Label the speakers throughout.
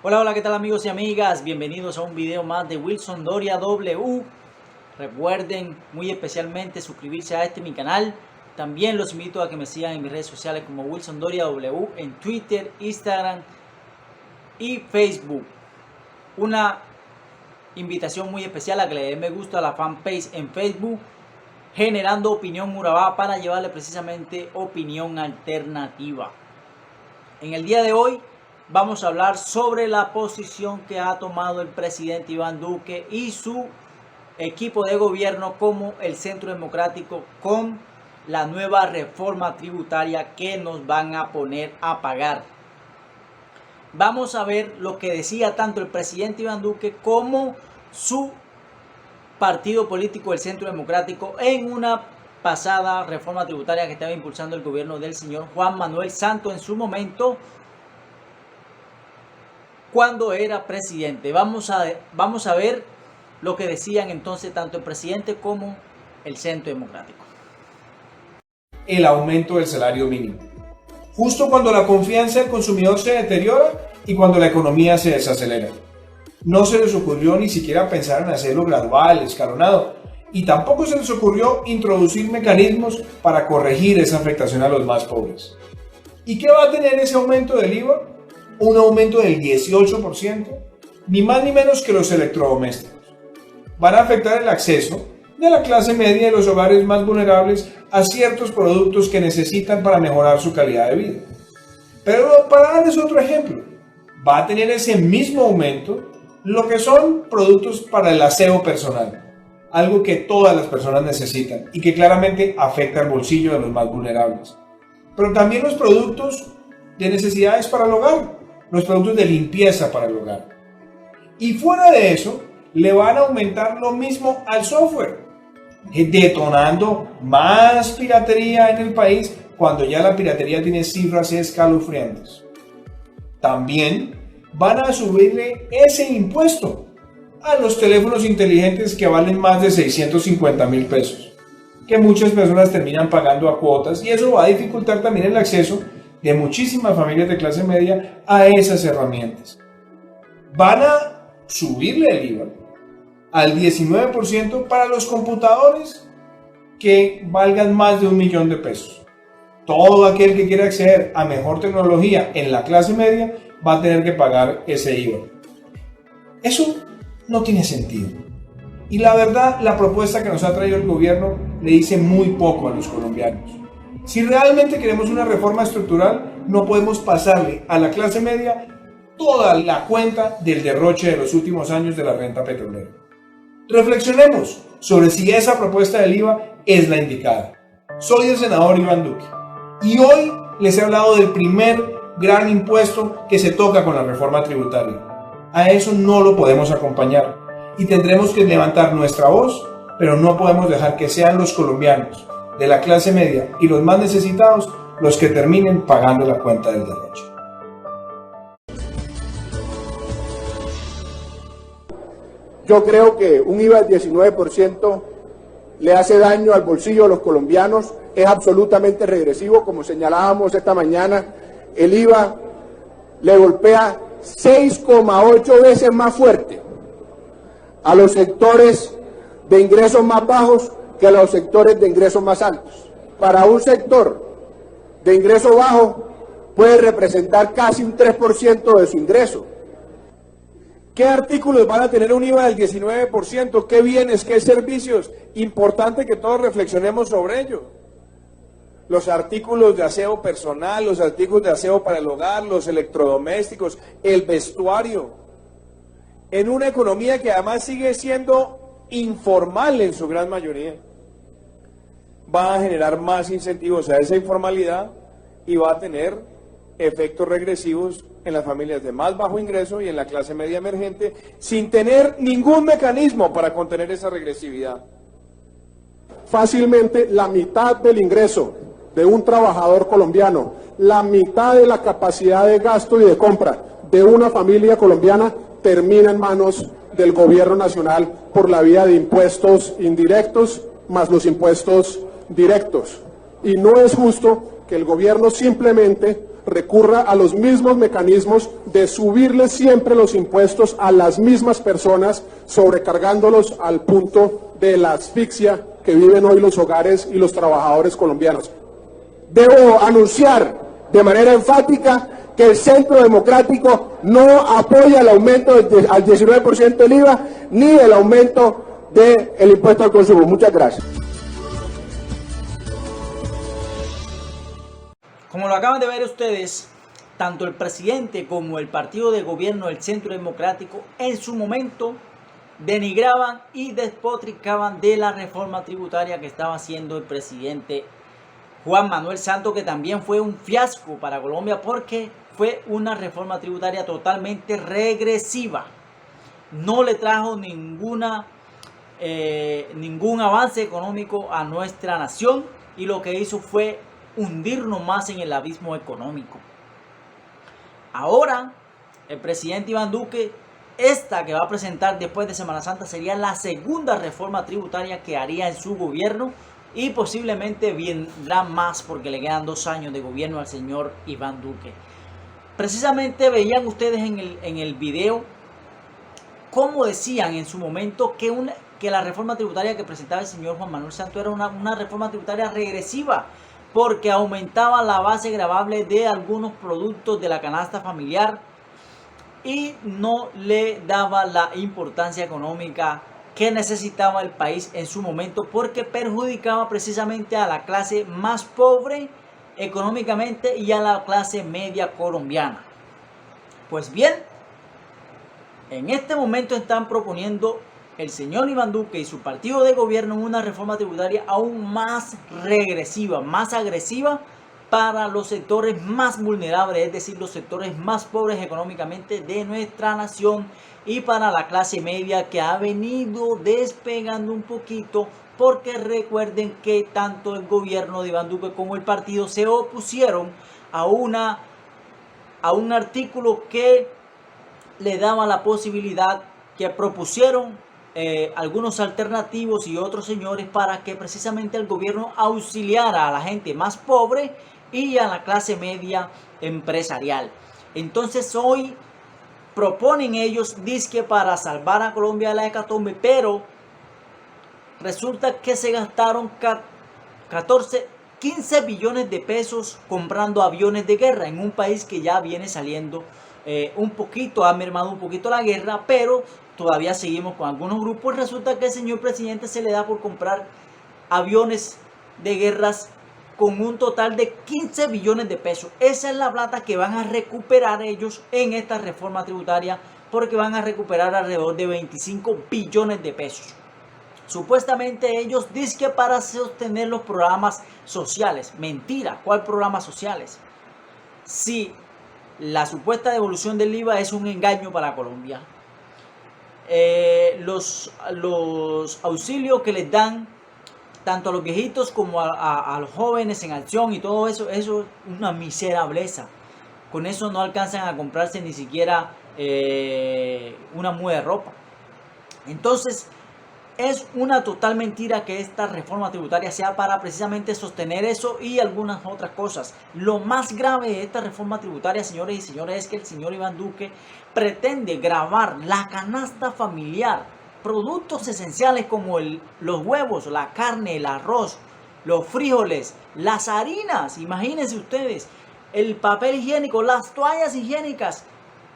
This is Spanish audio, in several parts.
Speaker 1: Hola, hola, ¿qué tal amigos y amigas? Bienvenidos a un video más de Wilson Doria W. Recuerden muy especialmente suscribirse a mi canal. También los invito a que me sigan en mis redes sociales como Wilson Doria W en Twitter, Instagram y Facebook. Una invitación muy especial a que le den me gusta a la fanpage en Facebook, Generando Opinión Urabá, para llevarle precisamente opinión alternativa. En el día de hoy vamos a hablar sobre la posición que ha tomado el presidente Iván Duque y su equipo de gobierno como el Centro Democrático con la nueva reforma tributaria que nos van a poner a pagar. Vamos a ver lo que decía tanto el presidente Iván Duque como su partido político, el Centro Democrático, en una pasada reforma tributaria que estaba impulsando el gobierno del señor Juan Manuel Santos en su momento cuando era presidente. Vamos a ver lo que decían entonces tanto el presidente como el Centro Democrático.
Speaker 2: El aumento del salario mínimo, justo cuando la confianza del consumidor se deteriora y cuando la economía se desacelera. No se les ocurrió ni siquiera pensar en hacerlo gradual, escalonado, y tampoco se les ocurrió introducir mecanismos para corregir esa afectación a los más pobres. ¿Y qué va a tener ese aumento del IVA? Un aumento del 18%, ni más ni menos que los electrodomésticos. Van a afectar el acceso de la clase media y los hogares más vulnerables a ciertos productos que necesitan para mejorar su calidad de vida. Pero para darles otro ejemplo, va a tener ese mismo aumento lo que son productos para el aseo personal, algo que todas las personas necesitan y que claramente afecta el bolsillo de los más vulnerables. Pero también los productos de necesidades para el hogar, los productos de limpieza para el hogar. Y fuera de eso, le van a aumentar lo mismo al software, detonando más piratería en el país cuando ya la piratería tiene cifras escalofriantes. También van a subirle ese impuesto a los teléfonos inteligentes que valen más de 650,000 pesos, que muchas personas terminan pagando a cuotas, y eso va a dificultar también el acceso de muchísimas familias de clase media a esas herramientas. Van a subirle el IVA al 19% para los computadores que valgan más de 1,000,000 de pesos. Todo aquel que quiera acceder a mejor tecnología en la clase media va a tener que pagar ese IVA. Eso no tiene sentido. Y la verdad, la propuesta que nos ha traído el gobierno le dice muy poco a los colombianos. Si realmente queremos una reforma estructural, no podemos pasarle a la clase media toda la cuenta del derroche de los últimos años de la renta petrolera. Reflexionemos sobre si esa propuesta del IVA es la indicada. Soy el senador Iván Duque y hoy les he hablado del primer gran impuesto que se toca con la reforma tributaria. A eso no lo podemos acompañar y tendremos que levantar nuestra voz, pero no podemos dejar que sean los colombianos de la clase media y los más necesitados los que terminen pagando la cuenta del derroche.
Speaker 3: Yo creo que un IVA del 19% le hace daño al bolsillo de los colombianos, es absolutamente regresivo, como señalábamos esta mañana. El IVA le golpea 6,8 veces más fuerte a los sectores de ingresos más bajos que a los sectores de ingresos más altos. Para un sector de ingreso bajo puede representar casi un 3% de su ingreso. ¿Qué artículos van a tener un IVA del 19%? ¿Qué bienes, qué servicios? Importante que todos reflexionemos sobre ello. Los artículos de aseo personal, los artículos de aseo para el hogar, los electrodomésticos, el vestuario. En una economía que además sigue siendo informal en su gran mayoría, va a generar más incentivos a esa informalidad y va a tener efectos regresivos en las familias de más bajo ingreso y en la clase media emergente, sin tener ningún mecanismo para contener esa regresividad.
Speaker 4: Fácilmente la mitad del ingreso de un trabajador colombiano, la mitad de la capacidad de gasto y de compra de una familia colombiana termina en manos del gobierno nacional por la vía de impuestos indirectos más los impuestos directos. Y no es justo que el gobierno simplemente recurra a los mismos mecanismos de subirle siempre los impuestos a las mismas personas, sobrecargándolos al punto de la asfixia que viven hoy los hogares y los trabajadores colombianos.
Speaker 3: Debo anunciar de manera enfática que el Centro Democrático no apoya el aumento al 19% del IVA ni el aumento del impuesto al consumo. Muchas gracias.
Speaker 1: Como lo acaban de ver ustedes, tanto el presidente como el partido de gobierno del Centro Democrático en su momento denigraban y despotricaban de la reforma tributaria que estaba haciendo el presidente Juan Manuel Santos, que también fue un fiasco para Colombia porque fue una reforma tributaria totalmente regresiva. No le trajo ningún avance económico a nuestra nación y lo que hizo fue hundirnos más en el abismo económico. Ahora, el presidente Iván Duque, esta que va a presentar después de Semana Santa, sería la segunda reforma tributaria que haría en su gobierno y posiblemente vendrá más porque le quedan 2 años de gobierno al señor Iván Duque. Precisamente veían ustedes en el video cómo decían en su momento que la reforma tributaria que presentaba el señor Juan Manuel Santos era una reforma tributaria regresiva, porque aumentaba la base gravable de algunos productos de la canasta familiar y no le daba la importancia económica que necesitaba el país en su momento, porque perjudicaba precisamente a la clase más pobre económicamente y a la clase media colombiana. Pues bien, en este momento están proponiendo el señor Iván Duque y su partido de gobierno una reforma tributaria aún más regresiva, más agresiva para los sectores más vulnerables, es decir, los sectores más pobres económicamente de nuestra nación, y para la clase media que ha venido despegando un poquito, porque recuerden que tanto el gobierno de Iván Duque como el partido se opusieron a un artículo que le daba la posibilidad, que propusieron algunos alternativos y otros señores, para que precisamente el gobierno auxiliara a la gente más pobre y a la clase media empresarial. Entonces hoy proponen ellos, dizque para salvar a Colombia de la hecatombe, pero resulta que se gastaron 15 billones de pesos comprando aviones de guerra en un país que ya viene saliendo un poquito, ha mermado un poquito la guerra, pero todavía seguimos con algunos grupos. Resulta que el señor presidente se le da por comprar aviones de guerras con un total de 15 billones de pesos. Esa es la plata que van a recuperar ellos en esta reforma tributaria, porque van a recuperar alrededor de 25 billones de pesos. Supuestamente ellos dicen que para sostener los programas sociales. Mentira, ¿cuál programas sociales? Si la supuesta devolución del IVA es un engaño para Colombia. Los auxilios que les dan tanto a los viejitos como a los jóvenes en acción y todo eso, eso es una miserableza. Con eso no alcanzan a comprarse ni siquiera una muda de ropa. Entonces es una total mentira que esta reforma tributaria sea para precisamente sostener eso y algunas otras cosas. Lo más grave de esta reforma tributaria, señores y señores, es que el señor Iván Duque pretende gravar la canasta familiar, productos esenciales como los huevos, la carne, el arroz, los frijoles, las harinas, imagínense ustedes, el papel higiénico, las toallas higiénicas.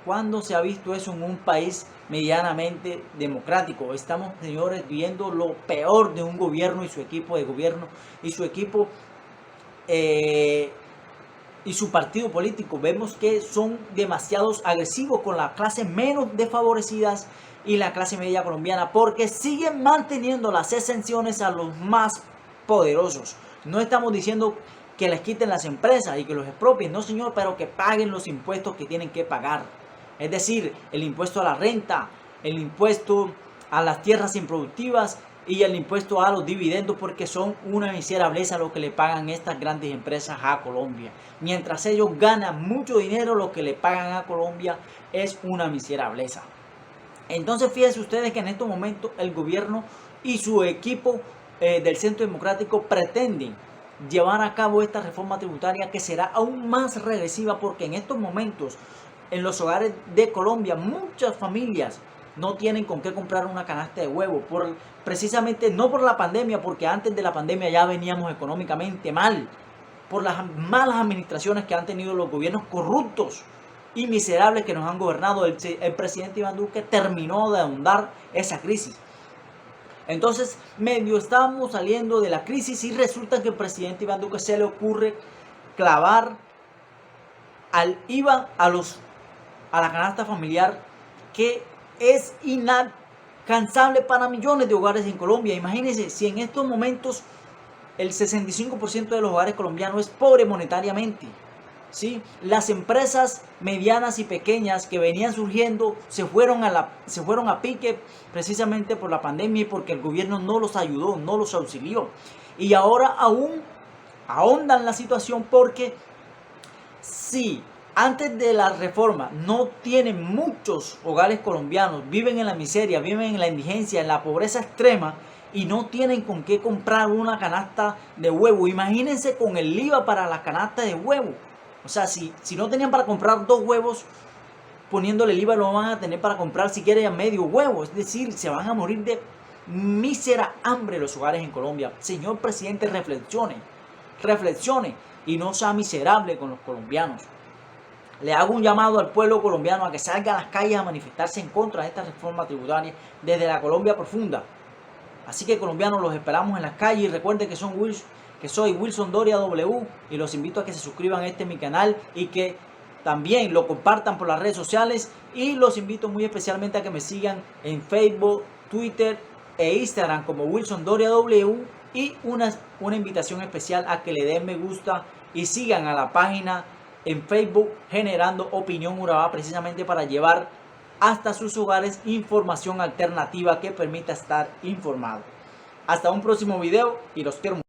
Speaker 1: ¿Cuándo se ha visto eso en un país medianamente democrático? Estamos, señores, viendo lo peor de un gobierno y su equipo de gobierno y su equipo y su partido político. Vemos que son demasiados agresivos con las clases menos desfavorecidas y la clase media colombiana, porque siguen manteniendo las exenciones a los más poderosos. No estamos diciendo que les quiten las empresas y que los expropien, no señor, pero que paguen los impuestos que tienen que pagar. Es decir, el impuesto a la renta, el impuesto a las tierras improductivas y el impuesto a los dividendos, porque son una miserableza lo que le pagan estas grandes empresas a Colombia. Mientras ellos ganan mucho dinero, lo que le pagan a Colombia es una miserableza. Entonces fíjense ustedes que en estos momentos el gobierno y su equipo del Centro Democrático pretenden llevar a cabo esta reforma tributaria que será aún más regresiva, porque en estos momentos en los hogares de Colombia muchas familias no tienen con qué comprar una canasta de huevo, precisamente no por la pandemia, porque antes de la pandemia ya veníamos económicamente mal, por las malas administraciones que han tenido los gobiernos corruptos y miserables que nos han gobernado. El presidente Iván Duque terminó de ahondar esa crisis. Entonces, medio estábamos saliendo de la crisis y resulta que el presidente Iván Duque se le ocurre clavar al IVA a la canasta familiar, que es inalcanzable para millones de hogares en Colombia. Imagínense, si en estos momentos el 65% de los hogares colombianos es pobre monetariamente, ¿sí? Las empresas medianas y pequeñas que venían surgiendo se fueron a pique precisamente por la pandemia y porque el gobierno no los ayudó, no los auxilió. Y ahora aún ahondan la situación, porque si antes de la reforma no tienen muchos hogares colombianos, viven en la miseria, viven en la indigencia, en la pobreza extrema, y no tienen con qué comprar una canasta de huevo. Imagínense con el IVA para la canasta de huevo. O sea, si no tenían para comprar 2 huevos, poniéndole el IVA lo van a tener para comprar si quieren medio huevo. Es decir, se van a morir de mísera hambre los hogares en Colombia. Señor presidente, reflexione y no sea miserable con los colombianos. Le hago un llamado al pueblo colombiano a que salga a las calles a manifestarse en contra de esta reforma tributaria desde la Colombia profunda. Así que, colombianos, los esperamos en las calles. Y recuerden que soy Wilson Doria W, y los invito a que se suscriban a mi canal y que también lo compartan por las redes sociales. Y los invito muy especialmente a que me sigan en Facebook, Twitter e Instagram como Wilson Doria W, y una invitación especial a que le den me gusta y sigan a la página en Facebook Generando Opinión Urabá, precisamente para llevar hasta sus hogares información alternativa que permita estar informado. Hasta un próximo video y los quiero mucho.